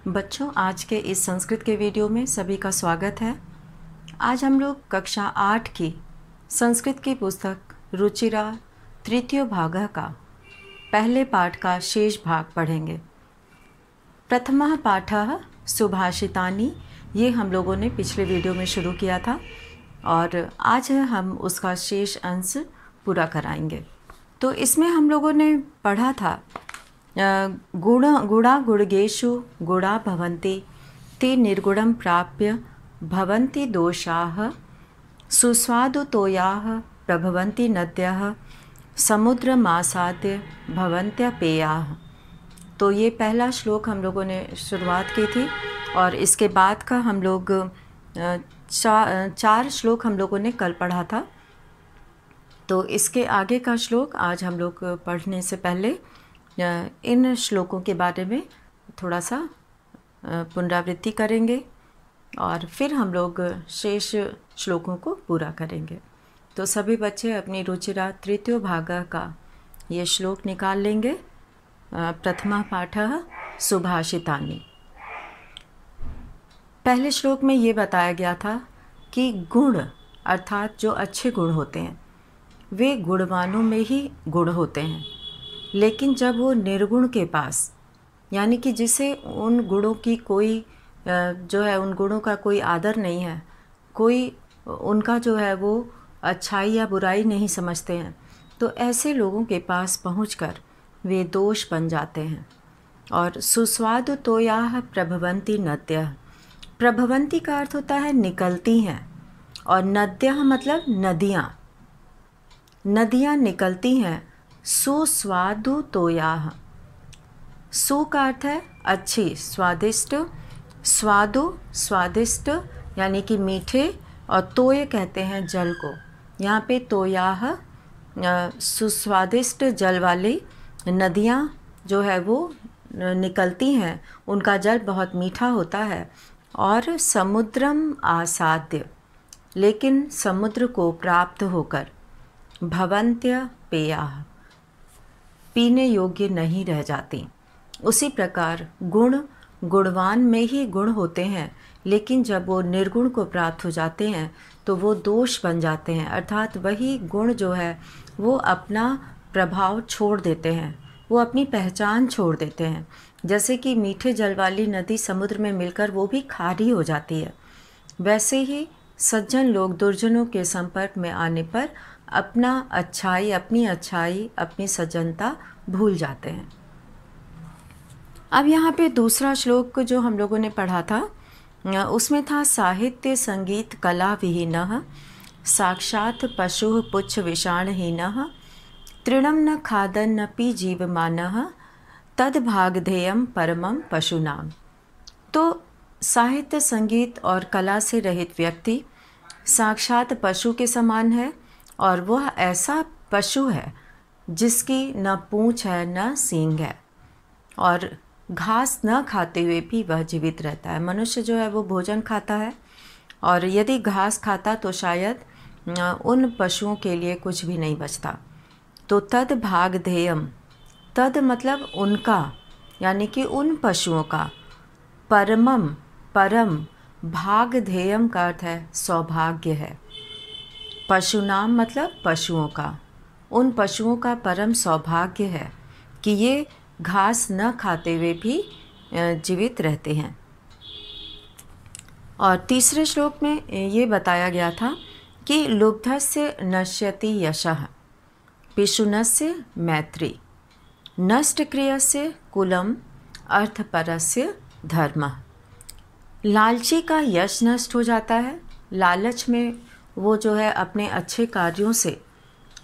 बच्चों, आज के इस संस्कृत के वीडियो में सभी का स्वागत है। आज हम लोग कक्षा 8 की संस्कृत की पुस्तक रुचिरा तृतीय भाग का पहले पाठ का शेष भाग पढ़ेंगे। प्रथमः पाठः सुभाषितानि, ये हम लोगों ने पिछले वीडियो में शुरू किया था और आज हम उसका शेष अंश पूरा कराएंगे। तो इसमें हम लोगों ने पढ़ा था गुणा गुणगेषु गुणा भवन्ति ते निर्गुणं प्राप्य भवन्ति दोषाः सुस्वादु तोयाः प्रभवन्ति नद्यः समुद्रमासाद्य भवन्त्यपेयाः। तो ये पहला श्लोक हम लोगों ने शुरुआत की थी और इसके बाद का हम लोग चार श्लोक हम लोगों ने कल पढ़ा था। तो इसके आगे का श्लोक आज हम लोग पढ़ने से पहले इन श्लोकों के बारे में थोड़ा सा पुनरावृत्ति करेंगे और फिर हम लोग शेष श्लोकों को पूरा करेंगे। तो सभी बच्चे अपनी रुचिरा तृतीय भाग का ये श्लोक निकाल लेंगे। प्रथमा पाठः सुभाषितानि। पहले श्लोक में ये बताया गया था कि गुण अर्थात जो अच्छे गुण होते हैं वे गुणवानों में ही गुण होते हैं, लेकिन जब वो निर्गुण के पास, यानी कि जिसे उन गुणों की कोई जो है उन गुणों का कोई आदर नहीं है, कोई उनका जो है वो अच्छाई या बुराई नहीं समझते हैं, तो ऐसे लोगों के पास पहुंचकर वे दोष बन जाते हैं। और सुस्वादु तोयाः प्रभवन्ति नद्यः। प्रभवन्ति का अर्थ होता है निकलती हैं और नद्यः मतलब नदियाँ। नदियाँ निकलती हैं। सुस्वादु तोयाः, सु का अर्थ है अच्छी, स्वादिष्ट, स्वादु स्वादिष्ट यानी कि मीठे, और तोय कहते हैं जल को। यहाँ पे तोयाः सुस्वादिष्ट जल वाली नदियाँ जो है वो निकलती हैं, उनका जल बहुत मीठा होता है। और समुद्रम आसाद्य, लेकिन समुद्र को प्राप्त होकर भवन्त्य पेयाः, पीने योग्य नहीं रह जाती। उसी प्रकार गुण गुणवान में ही गुण होते हैं, लेकिन जब वो निर्गुण को प्राप्त हो जाते हैं तो वो दोष बन जाते हैं, अर्थात वही गुण जो है वो अपना प्रभाव छोड़ देते हैं, वो अपनी पहचान छोड़ देते हैं। जैसे कि मीठे जल वाली नदी समुद्र में मिलकर वो भी खारी हो जाती है, वैसे ही सज्जन लोग दुर्जनों के संपर्क में आने पर अपनी अच्छाई अपनी सज्जनता भूल जाते हैं। अब यहाँ पे दूसरा श्लोक जो हम लोगों ने पढ़ा था उसमें था साहित्य संगीत कला विहीनः साक्षात् पशुः पुच्छ विषाणहीनः तृणं न खादन्नपि जीवमानः तद्भागधेयं परमं पशूनां। तो साहित्य संगीत और कला से रहित व्यक्ति साक्षात पशु के समान है, और वह ऐसा पशु है जिसकी न पूँछ है न सींग है, और घास न खाते हुए भी वह जीवित रहता है। मनुष्य जो है वो भोजन खाता है, और यदि घास खाता तो शायद उन पशुओं के लिए कुछ भी नहीं बचता। तो तद भागधेयम, तद मतलब उनका, यानी कि उन पशुओं का, परमम परम, भागधेयम का अर्थ है सौभाग्य है। पशुनाम मतलब पशुओं का, उन पशुओं का परम सौभाग्य है कि ये घास न खाते हुए भी जीवित रहते हैं। और तीसरे श्लोक में ये बताया गया था कि लुब्धस्य नश्यति यशः पिशुनस्य मैत्री नष्टक्रियस्य कुलम अर्थपरस्य धर्मः। लालची का यश नष्ट हो जाता है। लालच में वो जो है अपने अच्छे कार्यों से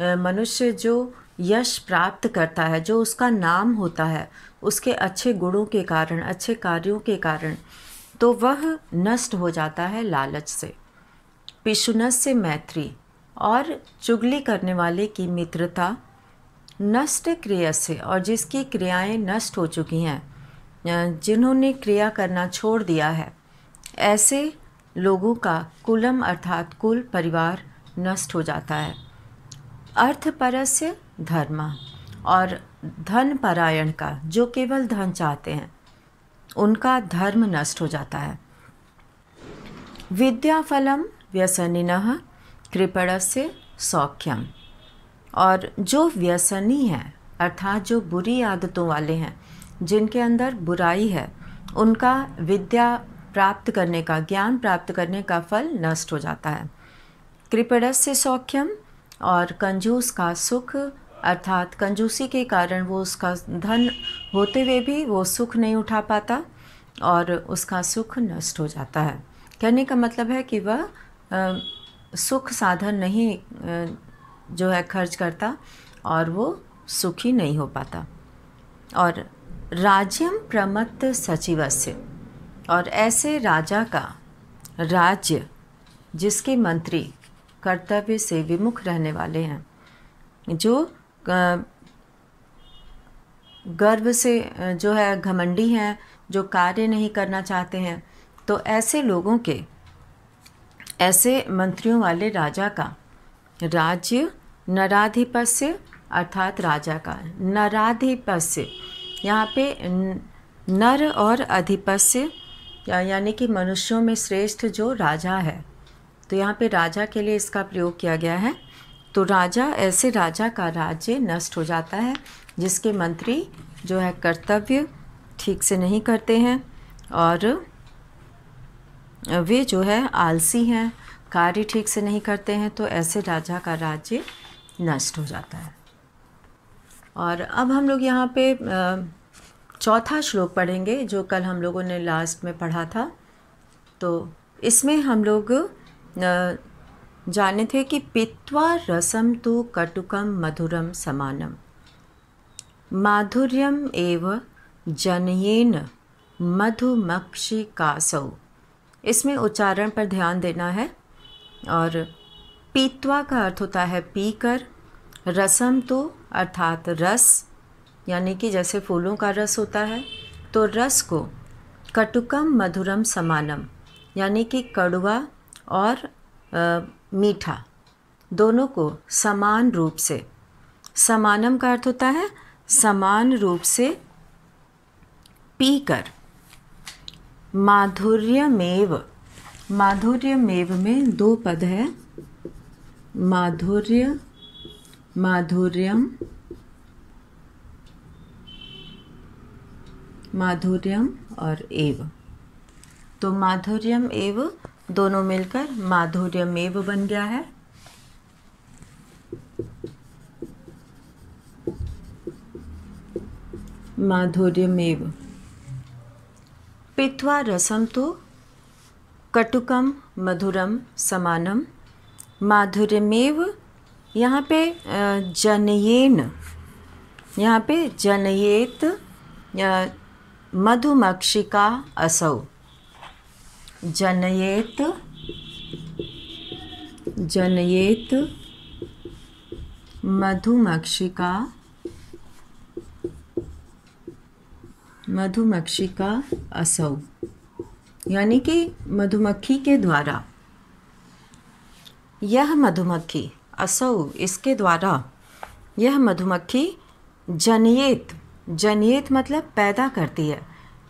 मनुष्य जो यश प्राप्त करता है, जो उसका नाम होता है उसके अच्छे गुणों के कारण, अच्छे कार्यों के कारण, तो वह नष्ट हो जाता है लालच से। पिशुनस्य मैत्री, और चुगली करने वाले की मित्रता, नष्ट क्रियस्य, और जिसकी क्रियाएं नष्ट हो चुकी हैं, जिन्होंने क्रिया करना छोड़ दिया है, ऐसे लोगों का कुलम अर्थात कुल परिवार नष्ट हो जाता है। अर्थपरस्य धर्म, और धन परायण का, जो केवल धन चाहते हैं, उनका धर्म नष्ट हो जाता है। विद्याफलम व्यसनिनः कृपणस्य सौख्यम। और जो व्यसनी हैं अर्थात जो बुरी आदतों वाले हैं, जिनके अंदर बुराई है, उनका विद्या प्राप्त करने का, ज्ञान प्राप्त करने का फल नष्ट हो जाता है। कृपणस्य सौख्यम, और कंजूस का सुख, अर्थात कंजूसी के कारण वो उसका धन होते हुए भी वो सुख नहीं उठा पाता और उसका सुख नष्ट हो जाता है। कहने का मतलब है कि वह सुख साधन नहीं जो है खर्च करता और वो सुखी नहीं हो पाता। और राज्यम प्रमत्त सचिवस्य, और ऐसे राजा का राज्य जिसके मंत्री कर्तव्य से विमुख रहने वाले हैं, जो गर्व से जो है घमंडी हैं, जो कार्य नहीं करना चाहते हैं, तो ऐसे लोगों के, ऐसे मंत्रियों वाले राजा का राज्य नराधिपस्य, अर्थात राजा का नराधिपस्य, यहाँ पे नर और अधिपस्य यानी कि मनुष्यों में श्रेष्ठ जो राजा है, तो यहाँ पे राजा के लिए इसका प्रयोग किया गया है। तो राजा, ऐसे राजा का राज्य नष्ट हो जाता है जिसके मंत्री जो है कर्तव्य ठीक से नहीं करते हैं और वे जो है आलसी हैं, कार्य ठीक से नहीं करते हैं, तो ऐसे राजा का राज्य नष्ट हो जाता है। और अब हम लोग यहाँ पे चौथा श्लोक पढ़ेंगे जो कल हम लोगों ने लास्ट में पढ़ा था। तो इसमें हम लोग जाने थे कि पीत्वा रसम तु कटुकम मधुरम समानम, माधुर्यम एव जनयेन मधुमक्षिकासौ। इसमें उच्चारण पर ध्यान देना है। और पीत्वा का अर्थ होता है पीकर, रसम तो अर्थात रस, यानी कि जैसे फूलों का रस होता है, तो रस को कटुकम मधुरम समानम, यानी कि कड़वा और मीठा दोनों को समान रूप से, समानम का अर्थ होता है समान रूप से पीकर, माधुर्यमेव, माधुर्यमेव में दो पद है, माधुर्य, माधुर्यम, माधुर्यम और एव। तो माधुर्यम एव दोनों मिलकर माधुर्यमेव बन गया है। माधुर्यमेव। पीत्वा रसम तो कटुकम मधुरम समानम, माधुर्यमेव। यहाँ पे जनयेन, यहाँ पे जनयेत मधुमक्षिका असौ, जनयेत, जनयेत मधुमक्षिका, मधुमक्षिका असौ, यानी कि मधुमक्खी के द्वारा, यह मधुमक्खी असौ इसके द्वारा, यह मधुमक्खी जनयेत, जनयेत मतलब पैदा करती है,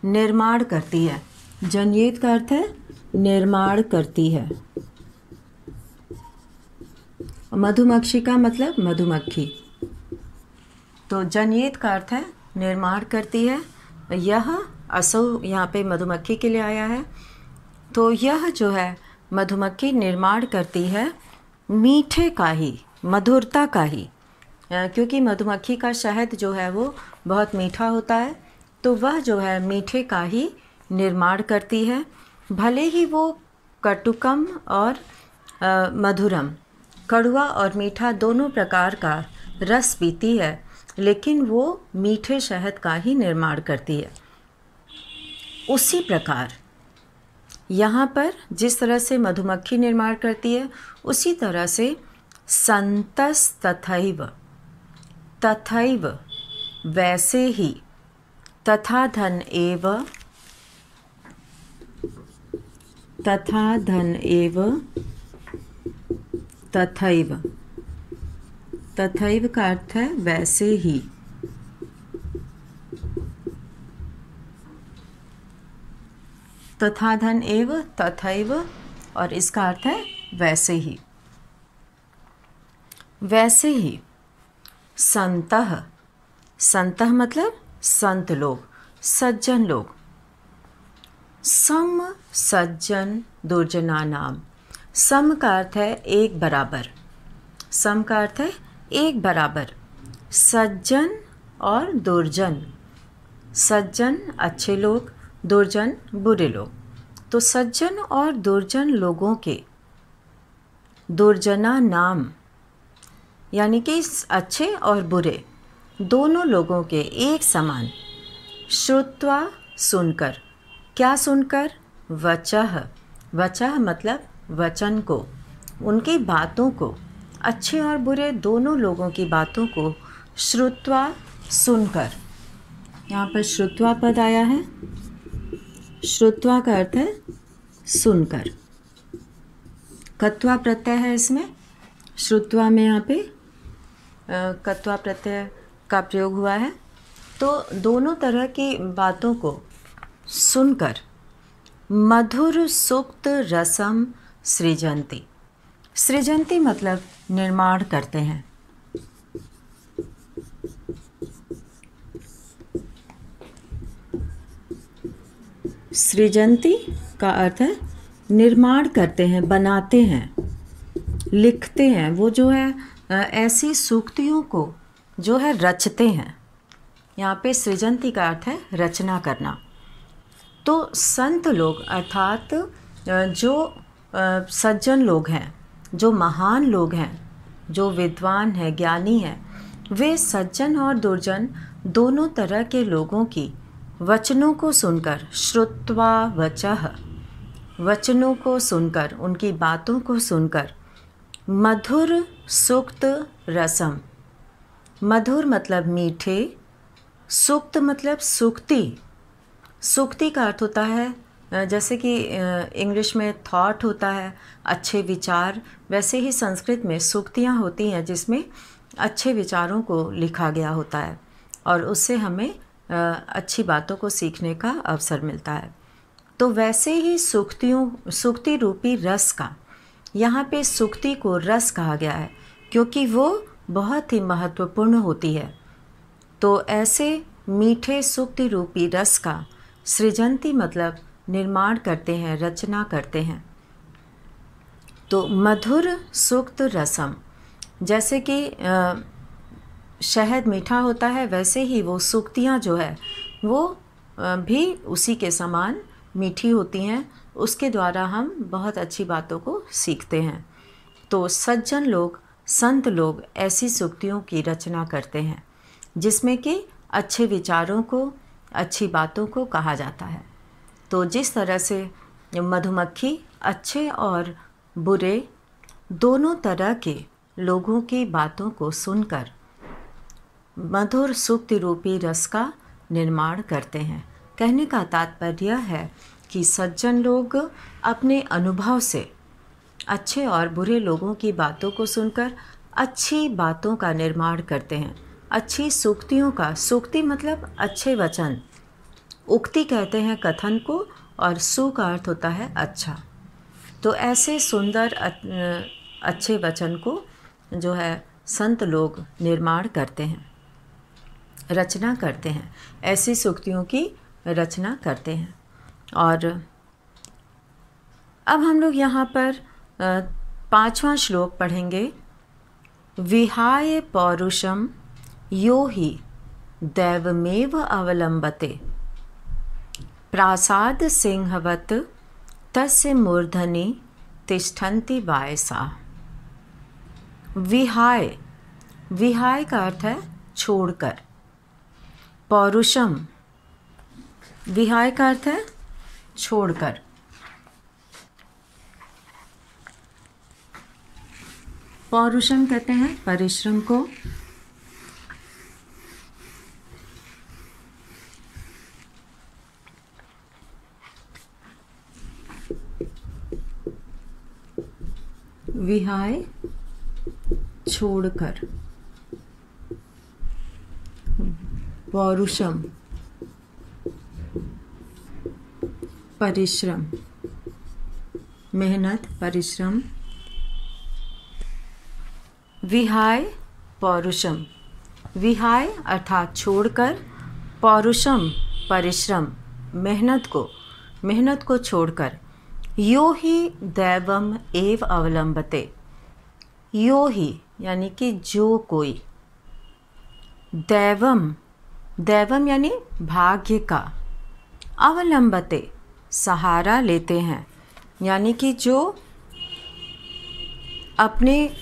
निर्माण करती है। जनयेत का अर्थ है निर्माण करती है। मधुमक्षिका मतलब मधुमक्खी। तो जनयेत का अर्थ है निर्माण करती है। यह असौ यहाँ पे मधुमक्खी के लिए आया है। तो यह जो है मधुमक्खी निर्माण करती है मीठे का ही, मधुरता का ही, क्योंकि मधुमक्खी का शहद जो है वो बहुत मीठा होता है, तो वह जो है मीठे का ही निर्माण करती है। भले ही वो कटुकम और मधुरम, कड़वा और मीठा दोनों प्रकार का रस पीती है, लेकिन वो मीठे शहद का ही निर्माण करती है। उसी प्रकार यहाँ पर जिस तरह से मधुमक्खी निर्माण करती है, उसी तरह से संतस तथैव, तथैव वैसे ही, तथा धन एव, तथा धन एव, तथैव, तथैव का अर्थ है वैसे ही। तथा धन एव, तथैव, और इसका अर्थ है वैसे ही। वैसे ही संतः, संतः मतलब संत लोग, सज्जन लोग। सम सज्जन दुर्जना नाम। सम का अर्थ है एक बराबर, सम का अर्थ है एक बराबर। सज्जन और दुर्जन, सज्जन अच्छे लोग, दुर्जन बुरे लोग। तो सज्जन और दुर्जन लोगों के दुर्जना नाम, यानी कि अच्छे और बुरे दोनों लोगों के एक समान। श्रुत्वा सुनकर, क्या सुनकर? वचः, वचः मतलब वचन को, उनकी बातों को, अच्छे और बुरे दोनों लोगों की बातों को श्रुत्वा सुनकर। यहाँ पर श्रुत्वा पद आया है। श्रुत्वा का अर्थ है सुनकर। कत्वा प्रत्यय है इसमें, श्रुत्वा में यहाँ पे कत्वा प्रत्यय का प्रयोग हुआ है। तो दोनों तरह की बातों को सुनकर मधुर सुक्त रसम सृजन्ति। सृजन्ति मतलब निर्माण करते हैं। सृजन्ति का अर्थ है निर्माण करते हैं, बनाते हैं, लिखते हैं। वो जो है ऐसी सूक्तियों को जो है रचते हैं। यहाँ पे सृजन्ति का अर्थ है रचना करना। तो संत लोग अर्थात जो सज्जन लोग हैं, जो महान लोग हैं, जो विद्वान हैं, ज्ञानी हैं, वे सज्जन और दुर्जन दोनों तरह के लोगों की वचनों को सुनकर, श्रुत्वा वचः, वचनों को सुनकर, उनकी बातों को सुनकर, मधुर सुक्त रसम, मधुर मतलब मीठे, सुक्त मतलब सुक्ति। सुक्ति का अर्थ होता है जैसे कि इंग्लिश में थॉट होता है, अच्छे विचार, वैसे ही संस्कृत में सूक्तियाँ होती हैं जिसमें अच्छे विचारों को लिखा गया होता है और उससे हमें अच्छी बातों को सीखने का अवसर मिलता है। तो वैसे ही सूक्ति रूपी रस का, यहाँ पे सूक्ति को रस कहा गया है क्योंकि वो बहुत ही महत्वपूर्ण होती है। तो ऐसे मीठे सूक्ति रूपी रस का सृजन्ति मतलब निर्माण करते हैं, रचना करते हैं। तो मधुर सूक्त रसम, जैसे कि शहद मीठा होता है वैसे ही वो सूक्तियाँ जो है वो भी उसी के समान मीठी होती हैं। उसके द्वारा हम बहुत अच्छी बातों को सीखते हैं। तो सज्जन लोग, संत लोग ऐसी सूक्तियों की रचना करते हैं जिसमें कि अच्छे विचारों को, अच्छी बातों को कहा जाता है। तो जिस तरह से मधुमक्खी अच्छे और बुरे दोनों तरह के लोगों की बातों को सुनकर मधुर सूक्ति रूपी रस का निर्माण करते हैं। कहने का तात्पर्य है कि सज्जन लोग अपने अनुभव से अच्छे और बुरे लोगों की बातों को सुनकर अच्छी बातों का निर्माण करते हैं, अच्छी सूक्तियों का। सूक्ति मतलब अच्छे वचन, उक्ति कहते हैं कथन को, और सु का अर्थ होता है अच्छा। तो ऐसे सुंदर अच्छे वचन को जो है संत लोग निर्माण करते हैं, रचना करते हैं, ऐसी सूक्तियों की रचना करते हैं। और अब हम लोग यहाँ पर 5वां श्लोक पढ़ेंगे। विहाय पौरुषम यो हि दैवमेव अवलंबते प्रासाद सिंहवत तस्य मूर्धनि तिष्ठन्ति वायसा। विहाय, विहाय का अर्थ है छोड़कर। पौरुषम, विहाय का अर्थ है छोड़कर। पौरुषम कहते हैं परिश्रम को। विहाय छोड़कर, पौरुषम परिश्रम, मेहनत, परिश्रम। विहाय पौरुषम, विहाय अर्थात छोड़कर, पौरुषम परिश्रम, मेहनत को छोड़कर। यो ही दैवम एव अवलंबते, यो ही यानी कि जो कोई, दैवम, दैवम यानी भाग्य का, अवलंबते सहारा लेते हैं, यानी कि जो अपने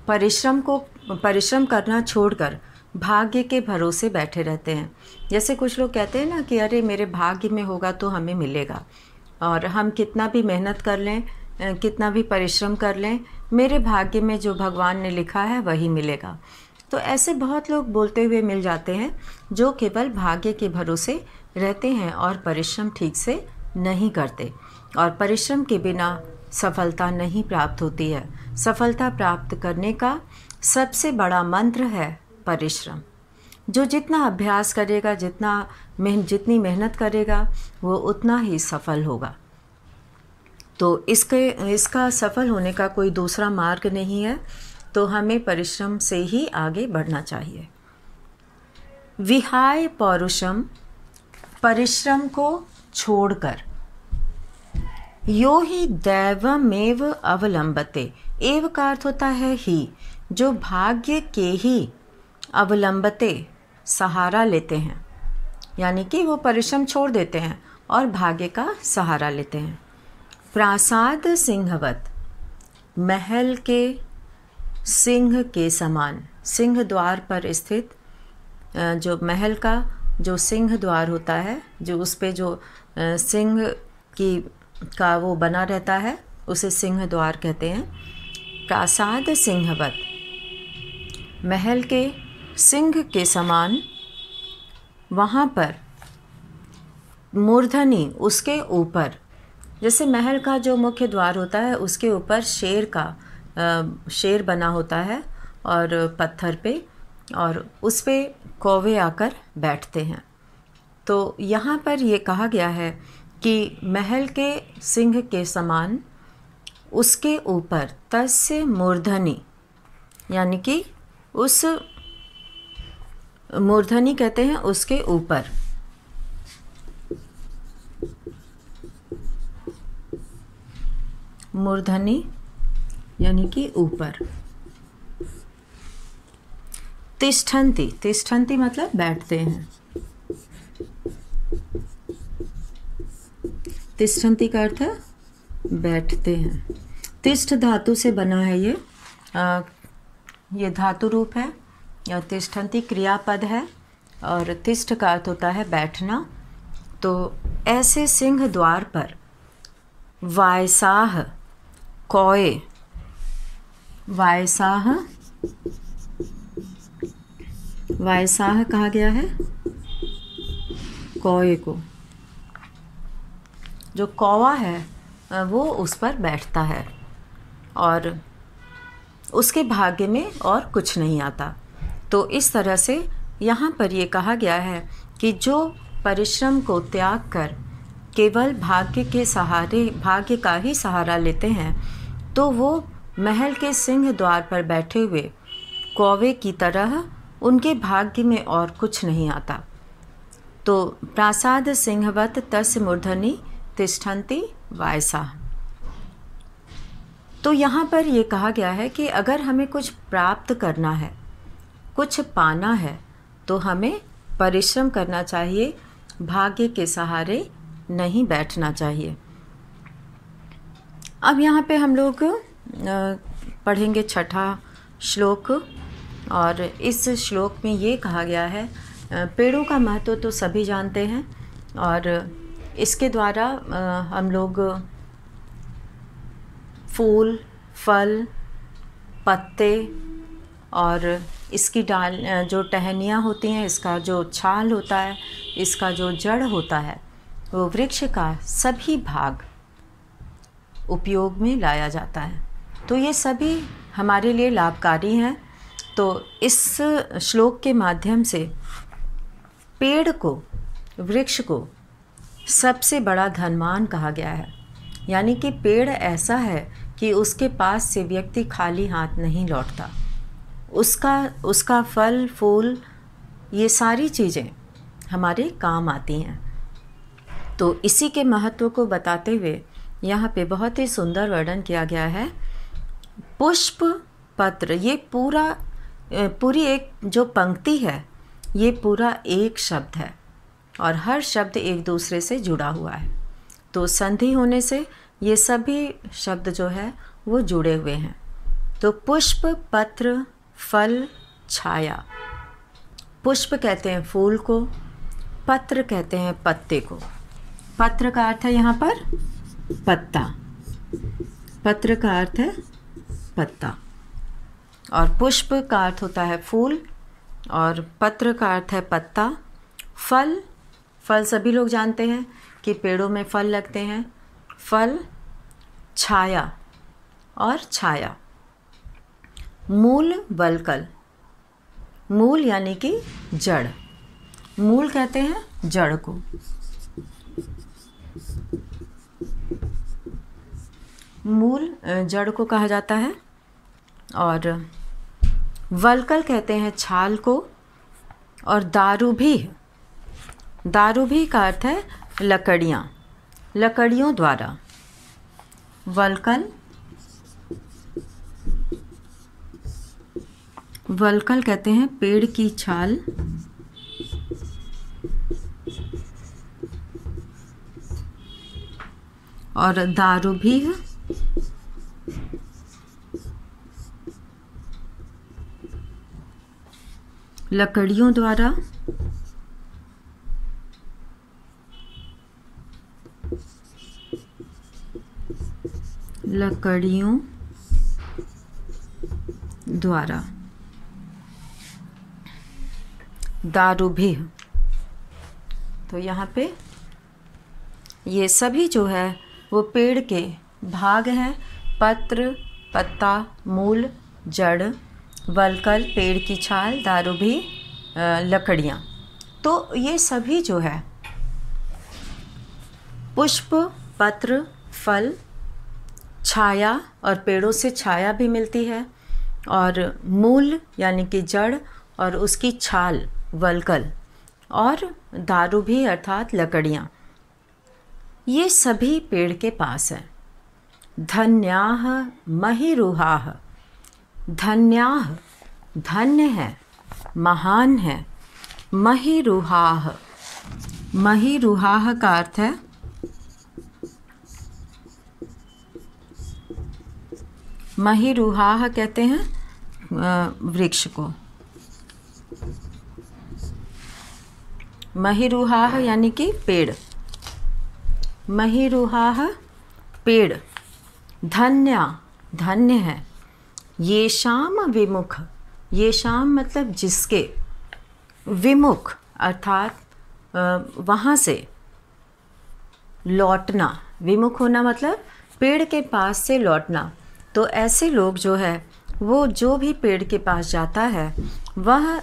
परिश्रम करना छोड़कर भाग्य के भरोसे बैठे रहते हैं। जैसे कुछ लोग कहते हैं ना कि अरे मेरे भाग्य में होगा तो हमें मिलेगा, और हम कितना भी मेहनत कर लें, कितना भी परिश्रम कर लें, मेरे भाग्य में जो भगवान ने लिखा है वही मिलेगा। तो ऐसे बहुत लोग बोलते हुए मिल जाते हैं जो केवल भाग्य के भरोसे रहते हैं और परिश्रम ठीक से नहीं करते, और परिश्रम के बिना सफलता नहीं प्राप्त होती है। सफलता प्राप्त करने का सबसे बड़ा मंत्र है परिश्रम। जो जितना अभ्यास करेगा, जितनी मेहनत करेगा, वो उतना ही सफल होगा। तो इसका सफल होने का कोई दूसरा मार्ग नहीं है, तो हमें परिश्रम से ही आगे बढ़ना चाहिए। विहाय पौरुषम, परिश्रम को छोड़कर। यो ही दैवमेव अवलंबते, एव का अर्थ होता है ही, जो भाग्य के ही अवलंबते सहारा लेते हैं, यानी कि वो परिश्रम छोड़ देते हैं और भाग्य का सहारा लेते हैं। प्रासाद सिंहवत, महल के सिंह के समान, सिंह द्वार पर स्थित, जो महल का जो सिंह द्वार होता है, जो उस पे जो सिंह का वो बना रहता है, उसे सिंह द्वार कहते हैं। प्रासाद सिंहवत, महल के सिंह के समान, वहाँ पर मूर्धनी, उसके ऊपर, जैसे महल का जो मुख्य द्वार होता है उसके ऊपर शेर बना होता है और पत्थर पे, और उस पे कौवे आकर बैठते हैं। तो यहाँ पर ये कहा गया है कि महल के सिंह के समान, उसके ऊपर तस्य मूर्धनि, यानी कि उस मूर्धनि कहते हैं उसके ऊपर, मूर्धनि यानी कि ऊपर। तिष्ठन्ति, तिष्ठन्ति मतलब बैठते हैं। तिष्ठन्ति का अर्थ है बैठते हैं। तिष्ठ धातु से बना है ये धातु रूप है, और तिष्ठन्ति क्रियापद है, और तिष्ठ का अर्थ होता है बैठना। तो ऐसे सिंह द्वार पर वायसाह, कौए, वायसाह, वायसाह कहा गया है कौए को। जो कौवा है वो उस पर बैठता है, और उसके भाग्य में और कुछ नहीं आता। तो इस तरह से यहाँ पर ये कहा गया है कि जो परिश्रम को त्याग कर केवल भाग्य के सहारे, भाग्य का ही सहारा लेते हैं, तो वो महल के सिंह द्वार पर बैठे हुए कौवे की तरह, उनके भाग्य में और कुछ नहीं आता। तो प्रासाद सिंहवत तस्य मूर्धनि तिष्ठन्ति वायसाः। तो यहाँ पर ये कहा गया है कि अगर हमें कुछ प्राप्त करना है, कुछ पाना है, तो हमें परिश्रम करना चाहिए, भाग्य के सहारे नहीं बैठना चाहिए। अब यहाँ पे हम लोग पढ़ेंगे छठा श्लोक, और इस श्लोक में ये कहा गया है, पेड़ों का महत्व तो सभी जानते हैं, और इसके द्वारा हम लोग फूल, फल, पत्ते और इसकी डाल, जो टहनियाँ होती हैं, इसका जो छाल होता है, इसका जो जड़ होता है, वो वृक्ष का सभी भाग उपयोग में लाया जाता है। तो ये सभी हमारे लिए लाभकारी हैं। तो इस श्लोक के माध्यम से पेड़ को, वृक्ष को सबसे बड़ा धनवान कहा गया है। यानी कि पेड़ ऐसा है कि उसके पास से व्यक्ति खाली हाथ नहीं लौटता। उसका फल फूल ये सारी चीज़ें हमारे काम आती हैं। तो इसी के महत्व को बताते हुए यहाँ पे बहुत ही सुंदर वर्णन किया गया है। पुष्प पत्र, ये पूरी एक जो पंक्ति है ये पूरा एक शब्द है और हर शब्द एक दूसरे से जुड़ा हुआ है। तो संधि होने से ये सभी शब्द जो है वो जुड़े हुए हैं। तो पुष्प पत्र फल छाया। पुष्प कहते हैं फूल को, पत्र कहते हैं पत्ते को। पत्र का अर्थ है यहाँ पर पत्ता, पत्र का अर्थ है पत्ता, और पुष्प का अर्थ होता है फूल और पत्र का अर्थ है पत्ता। फल, फल सभी लोग जानते हैं कि पेड़ों में फल लगते हैं। फल, छाया और छाया। मूल वल्कल, मूल यानी कि जड़, मूल कहते हैं जड़ को। मूल जड़ को कहा जाता है। और वल्कल कहते हैं छाल को। और दारूभी, दारूभी का अर्थ है लकड़ियाँ, लकड़ियों द्वारा। वल्कल, वल्कल कहते हैं पेड़ की छाल। और दारूभी लकड़ियों द्वारा। लकड़ियों द्वारा। दारूभी। तो यहाँ पे ये सभी जो है वो पेड़ के भाग हैं। पत्र, पत्ता, मूल, जड़, वल्कल पेड़ की छाल, दारूभी, लकड़ियाँ। तो ये सभी जो है पुष्प, पत्र, फल, छाया, और पेड़ों से छाया भी मिलती है, और मूल यानी कि जड़ और उसकी छाल वल्कल, और दारूभी अर्थात लकड़ियाँ, ये सभी पेड़ के पास है। धन्याः महिरुहाः, धन्याः धन्य है, महान है। महिरुहाः, महिरुहाः का अर्थ है महिरुहाः कहते हैं वृक्ष को। महिरुहाः यानी कि पेड़। महिरुहाः पेड़। धन्या धन्य है। ये शाम विमुख, ये शाम मतलब जिसके, विमुख अर्थात वहाँ से लौटना। विमुख होना मतलब पेड़ के पास से लौटना। तो ऐसे लोग जो है वो जो भी पेड़ के पास जाता है वह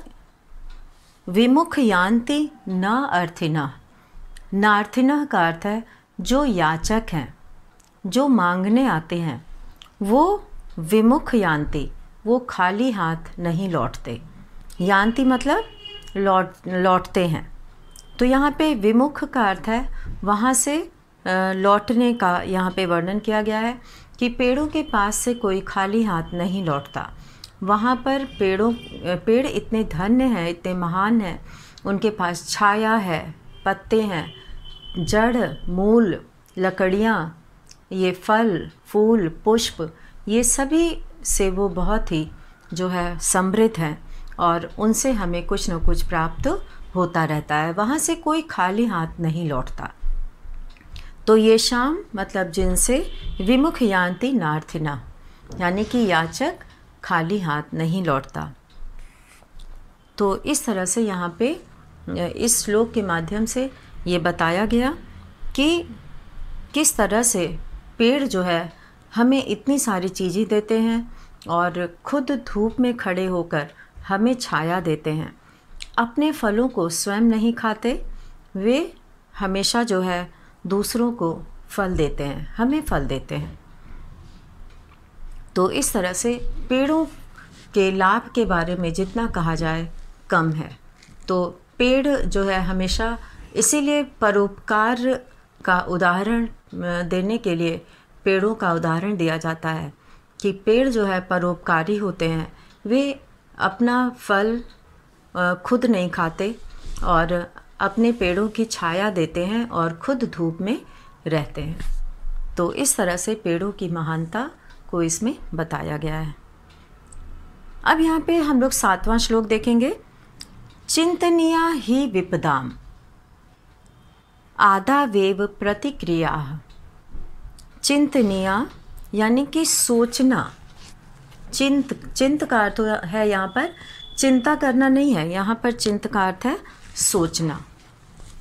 विमुख यान्ति न अर्थिनः। नार्थिनः का अर्थ है जो याचक हैं, जो मांगने आते हैं, वो विमुख यान्ति, वो खाली हाथ नहीं लौटते। यान्ति मतलब लौटते हैं। तो यहाँ पे विमुख का अर्थ है वहाँ से लौटने का। यहाँ पे वर्णन किया गया है कि पेड़ों के पास से कोई खाली हाथ नहीं लौटता। वहाँ पर पेड़ इतने धन्य हैं, इतने महान हैं, उनके पास छाया है, पत्ते हैं, जड़, मूल, लकड़ियाँ, ये फल फूल पुष्प, ये सभी से वो बहुत ही जो है समृद्ध हैं और उनसे हमें कुछ न कुछ प्राप्त होता रहता है। वहाँ से कोई खाली हाथ नहीं लौटता। तो ये शाम मतलब जिनसे विमुख यान्ति नार्थिना, यानी कि याचक खाली हाथ नहीं लौटता। तो इस तरह से यहाँ पे इस श्लोक के माध्यम से ये बताया गया कि किस तरह से पेड़ जो है हमें इतनी सारी चीज़ें देते हैं और खुद धूप में खड़े होकर हमें छाया देते हैं। अपने फलों को स्वयं नहीं खाते, वे हमेशा जो है दूसरों को फल देते हैं, हमें फल देते हैं। तो इस तरह से पेड़ों के लाभ के बारे में जितना कहा जाए कम है। तो पेड़ जो है हमेशा, इसीलिए परोपकार का उदाहरण देने के लिए पेड़ों का उदाहरण दिया जाता है कि पेड़ जो है परोपकारी होते हैं। वे अपना फल खुद नहीं खाते और अपने पेड़ों की छाया देते हैं और खुद धूप में रहते हैं। तो इस तरह से पेड़ों की महानता को इसमें बताया गया है। अब यहाँ पे हम लोग 7वां श्लोक देखेंगे। चिंतनीया ही विपदाम आदावेव प्रतिक्रिया। चिंतनीया यानी कि सोचना। चिंत का अर्थ है यहाँ पर चिंता करना नहीं है, यहाँ पर चिंत का अर्थ है सोचना।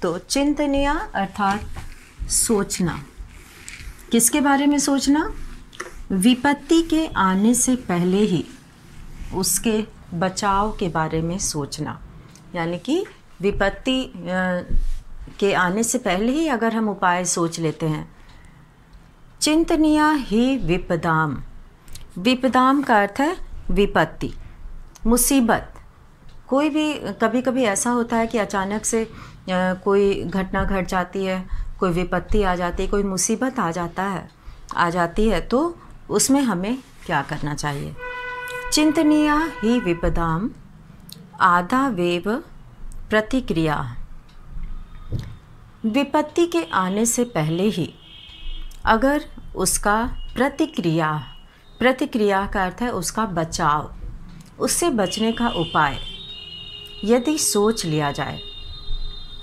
तो चिंतनीया अर्थात सोचना। किसके बारे में सोचना? विपत्ति के आने से पहले ही उसके बचाव के बारे में सोचना। यानी कि विपत्ति के आने से पहले ही अगर हम उपाय सोच लेते हैं। चिंतनीया ही विपदाम। विपदाम का अर्थ है विपत्ति, मुसीबत। कोई भी कभी कभी ऐसा होता है कि अचानक से कोई घटना घट जाती है, कोई विपत्ति आ जाती है, कोई मुसीबत आ जाती है, तो उसमें हमें क्या करना चाहिए? चिंतनीया ही विपदाम आदावेव प्रतिक्रिया। विपत्ति के आने से पहले ही अगर उसका प्रतिक्रिया का अर्थ है उसका बचाव, उससे बचने का उपाय यदि सोच लिया जाए,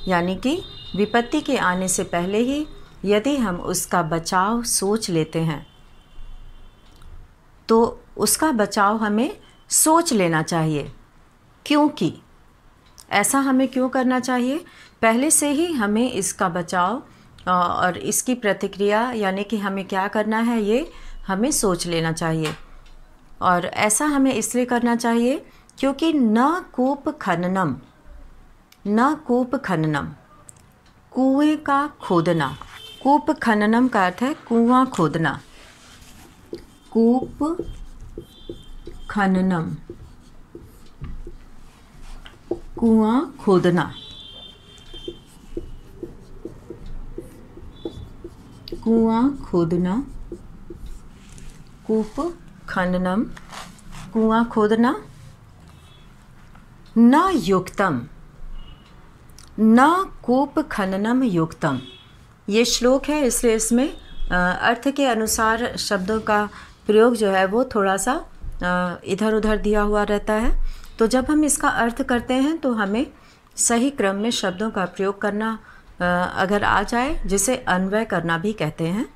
यानी कि विपत्ति के आने से पहले ही यदि हम उसका बचाव सोच लेते हैं तो उसका बचाव हमें सोच लेना चाहिए। क्योंकि ऐसा हमें क्यों करना चाहिए? पहले से ही हमें इसका बचाव और इसकी प्रतिक्रिया यानी कि हमें क्या करना है ये हमें सोच लेना चाहिए। और ऐसा हमें इसलिए करना चाहिए क्योंकि न कूप खननम कुएं का खोदना। कूप खननम का अर्थ है कुआं खोदना। कूप खननम कुआं खोदना। कुआं खोदना, कूप खननम कुआं खोदना। न युक्तम, न कूप खननम युक्तम। ये श्लोक है इसलिए इसमें अर्थ के अनुसार शब्दों का प्रयोग जो है वो थोड़ा सा इधर उधर दिया हुआ रहता है। तो जब हम इसका अर्थ करते हैं तो हमें सही क्रम में शब्दों का प्रयोग करना अगर आ जाए, जिसे अन्वय करना भी कहते हैं।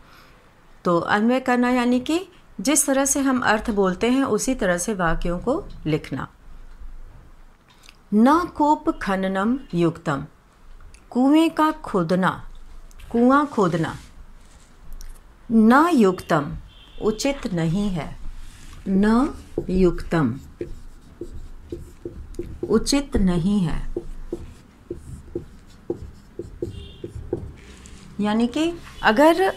तो अन्वय करना यानी कि जिस तरह से हम अर्थ बोलते हैं उसी तरह से वाक्यों को लिखना। न कूप खननम युक्तम, कुएं का खोदना, कुआं खोदना। न युक्तम, उचित नहीं है। न युक्तम, उचित नहीं है। यानी कि अगर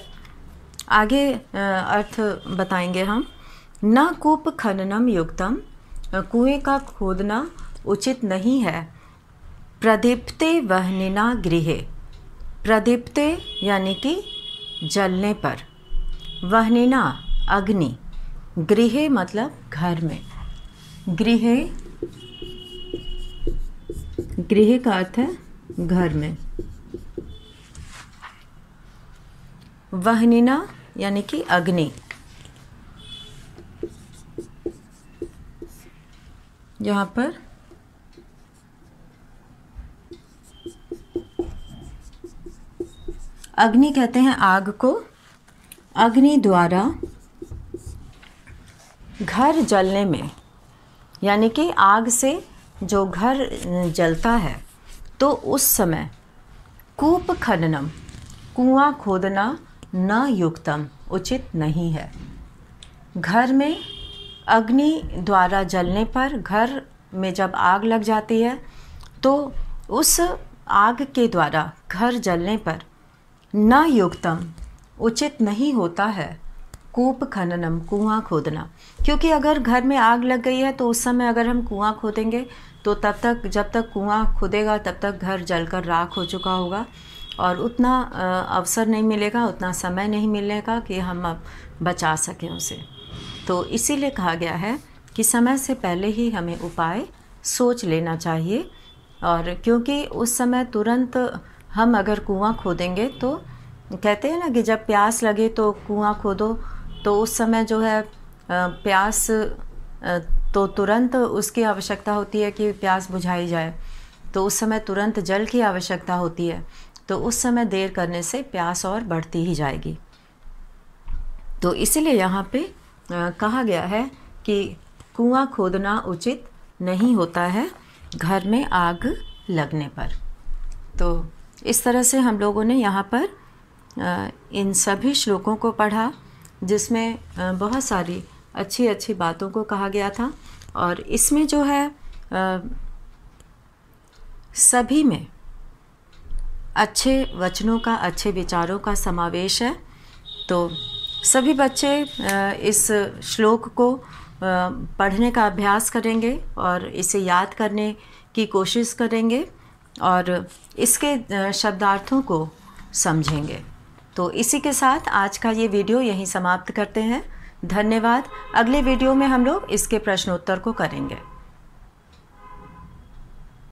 आगे अर्थ बताएंगे हम। न कूप खननम युक्तम, कुएं का खोदना उचित नहीं है। प्रदीप्ते वह्निना गृहे। प्रदीप्ते यानी कि जलने पर, वह्निना अग्नि, गृहे मतलब घर में। गृहे, गृह का अर्थ है घर में। वह्निना यानी कि अग्नि। यहाँ पर अग्नि कहते हैं आग को। अग्नि द्वारा घर जलने में, यानी कि आग से जो घर जलता है तो उस समय कूप खननम, कुआं खोदना न युक्तम, उचित नहीं है। घर में अग्नि द्वारा जलने पर, घर में जब आग लग जाती है तो उस आग के द्वारा घर जलने पर न युक्तम उचित नहीं होता है कूप खननम, कुआं खोदना। क्योंकि अगर घर में आग लग गई है तो उस समय अगर हम कुआं खोदेंगे तो तब तक, जब तक कुआं खुदेगा तब तक घर जलकर राख हो चुका होगा और उतना अवसर नहीं मिलेगा, उतना समय नहीं मिलेगा कि हम अब बचा सकें उसे। तो इसीलिए कहा गया है कि समय से पहले ही हमें उपाय सोच लेना चाहिए। और क्योंकि उस समय तुरंत हम अगर कुआं खोदेंगे तो कहते हैं ना कि जब प्यास लगे तो कुआं खोदो, तो उस समय जो है प्यास तो तुरंत उसकी आवश्यकता होती है कि प्यास बुझाई जाए, तो उस समय तुरंत जल की आवश्यकता होती है। तो उस समय देर करने से प्यास और बढ़ती ही जाएगी। तो इसीलिए यहाँ पे कहा गया है कि कुआं खोदना उचित नहीं होता है घर में आग लगने पर। तो इस तरह से हम लोगों ने यहाँ पर इन सभी श्लोकों को पढ़ा, जिसमें बहुत सारी अच्छी अच्छी बातों को कहा गया था। और इसमें जो है सभी में अच्छे वचनों का, अच्छे विचारों का समावेश है। तो सभी बच्चे इस श्लोक को पढ़ने का अभ्यास करेंगे और इसे याद करने की कोशिश करेंगे और इसके शब्दार्थों को समझेंगे। तो इसी के साथ आज का ये वीडियो यहीं समाप्त करते हैं। धन्यवाद। अगले वीडियो में हम लोग इसके प्रश्नोत्तर को करेंगे।